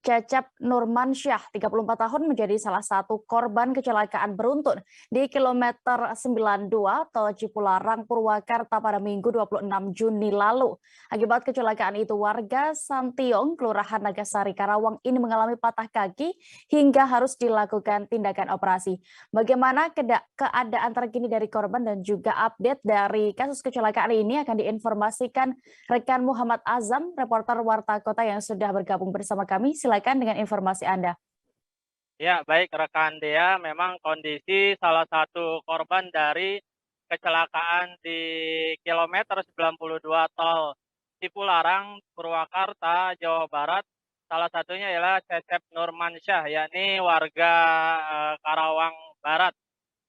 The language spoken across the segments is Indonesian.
Cecep Nurmansyah, 34 tahun, menjadi salah satu korban kecelakaan beruntun di kilometer 92 Tol Cipularang, Purwakarta pada Minggu 26 Juni lalu. Akibat kecelakaan itu, warga Santiong, Kelurahan Nagasari, Karawang ini mengalami patah kaki hingga harus dilakukan tindakan operasi. Bagaimana keadaan terkini dari korban dan juga update dari kasus kecelakaan ini akan diinformasikan rekan Muhammad Azam, reporter Warta Kota yang sudah bergabung bersama kami. Silakan dengan informasi Anda. Ya, baik rekan Dea, memang kondisi salah satu korban dari kecelakaan di kilometer 92 Tol Cipularang, Purwakarta, Jawa Barat, salah satunya ialah Cecep Nurmansyah, yakni warga Karawang Barat.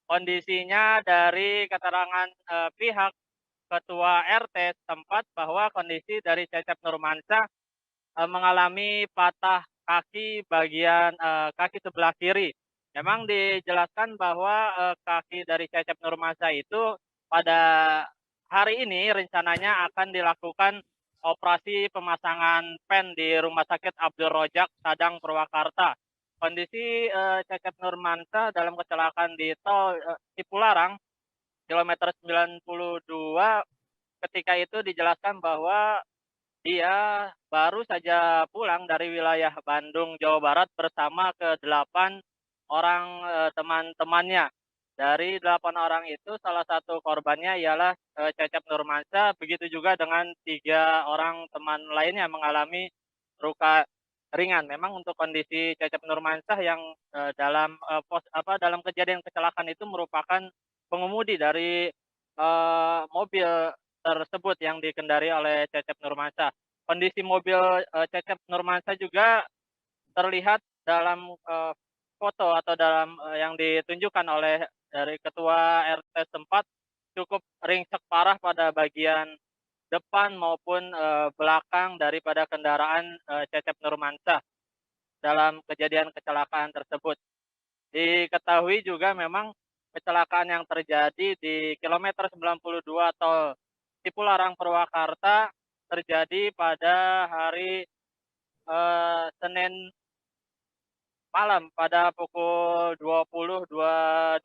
Kondisinya dari keterangan pihak Ketua RT setempat bahwa kondisi dari Cecep Nurmansyah mengalami patah kaki bagian kaki sebelah kiri. Memang dijelaskan bahwa kaki dari Cecep Nurmansyah itu pada hari ini rencananya akan dilakukan operasi pemasangan pen di Rumah Sakit Abdul Rojak, Sadang, Purwakarta. Kondisi Cecep Nurmansyah dalam kecelakaan di Tol Cipularang, kilometer 92, ketika itu dijelaskan bahwa dia baru saja pulang dari wilayah Bandung, Jawa Barat bersama ke-8 orang teman-temannya. Dari 8 orang itu salah satu korbannya ialah Cecep Nurmansyah, begitu juga dengan 3 orang teman lainnya mengalami luka ringan. Memang untuk kondisi Cecep Nurmansyah yang dalam kejadian kecelakaan itu merupakan pengemudi dari mobil tersebut yang dikendari oleh Cecep Nurmansyah. Kondisi mobil Cecep Nurmansyah juga terlihat dalam foto atau dalam yang ditunjukkan oleh dari Ketua RT setempat, cukup ringsek parah pada bagian depan maupun belakang daripada kendaraan Cecep Nurmansyah dalam kejadian kecelakaan tersebut. Diketahui juga memang kecelakaan yang terjadi di kilometer 92 Tol Cipularang, Purwakarta terjadi pada hari Senin malam pada pukul 20.22.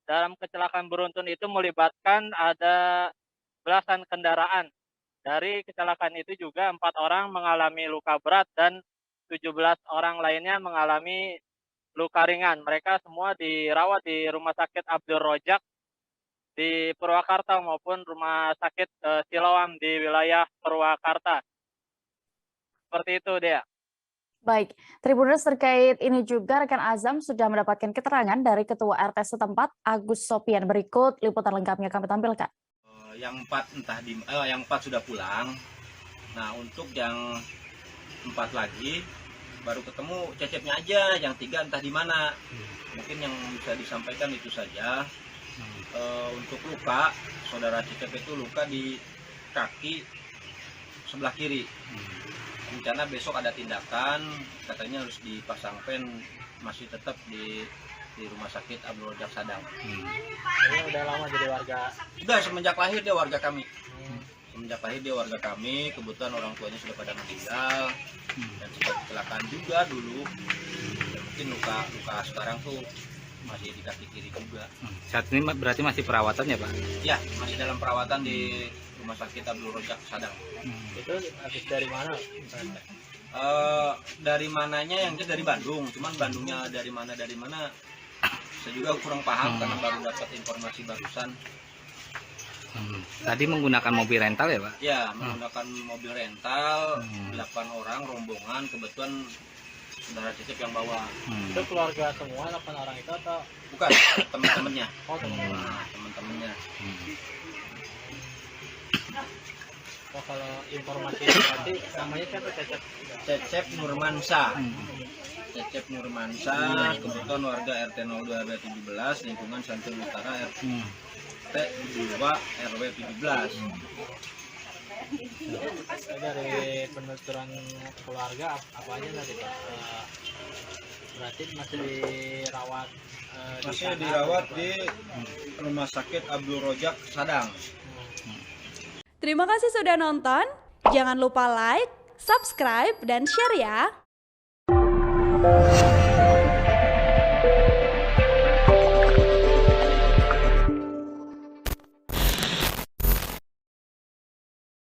Dalam kecelakaan beruntun itu melibatkan ada belasan kendaraan. Dari kecelakaan itu juga 4 orang mengalami luka berat dan 17 orang lainnya mengalami luka ringan. Mereka semua dirawat di Rumah Sakit Abdul Rojak di Purwakarta maupun Rumah Sakit Siloam di wilayah Purwakarta. Seperti itu, Dea. Baik, Tribuners, terkait ini juga rekan Azam sudah mendapatkan keterangan dari Ketua RT setempat, Agus Sopian. Berikut liputan lengkapnya kami tampilkan. Yang 4 sudah pulang. Nah, untuk yang 4 lagi baru ketemu Cecepnya aja, yang 3 entah di mana. Mungkin yang bisa disampaikan itu saja. Untuk luka, saudara Cecep itu luka di kaki sebelah kiri. Rencana besok ada tindakan, katanya harus dipasang pen, masih tetap di Rumah Sakit Abdul Rojak Sadang. Ini udah lama jadi warga? Sudah, semenjak lahir dia warga kami. Semenjak lahir dia warga kami, kebetulan orang tuanya sudah pada meninggal. Dan sempat kecelakaan juga dulu. Dan mungkin luka sekarang tuh masih di kaki kiri juga. Saat ini berarti masih perawatan ya, Pak? Ya, masih dalam perawatan di Rumah Sakit Abdul Rojak Sadang. Itu habis dari mana? Dari mananya yang jelas dari Bandung, cuman Bandungnya dari mana saya juga kurang paham karena baru dapat informasi barusan. Tadi menggunakan mobil rental ya, Pak? Ya, menggunakan mobil rental, 8 orang rombongan, kebetulan saudara Cecep yang bawa. Itu keluarga semua 8 orang itu atau? Bukan, teman-temannya. Oh, teman-temannya. Oh, kalau informasi berarti namanya siapa? Cecep Nurmansyah. Cecep Nurmansyah, kebetulan warga RT 02 RW 17, lingkungan Santiong Utara RT 2 RW 17. Dari penuturan keluarga apanya tadi Pak? Berarti masih dirawat Masih dirawat di Rumah Sakit Abdul Rojak Sadang. Terima kasih sudah nonton. Jangan lupa like, subscribe, dan share ya.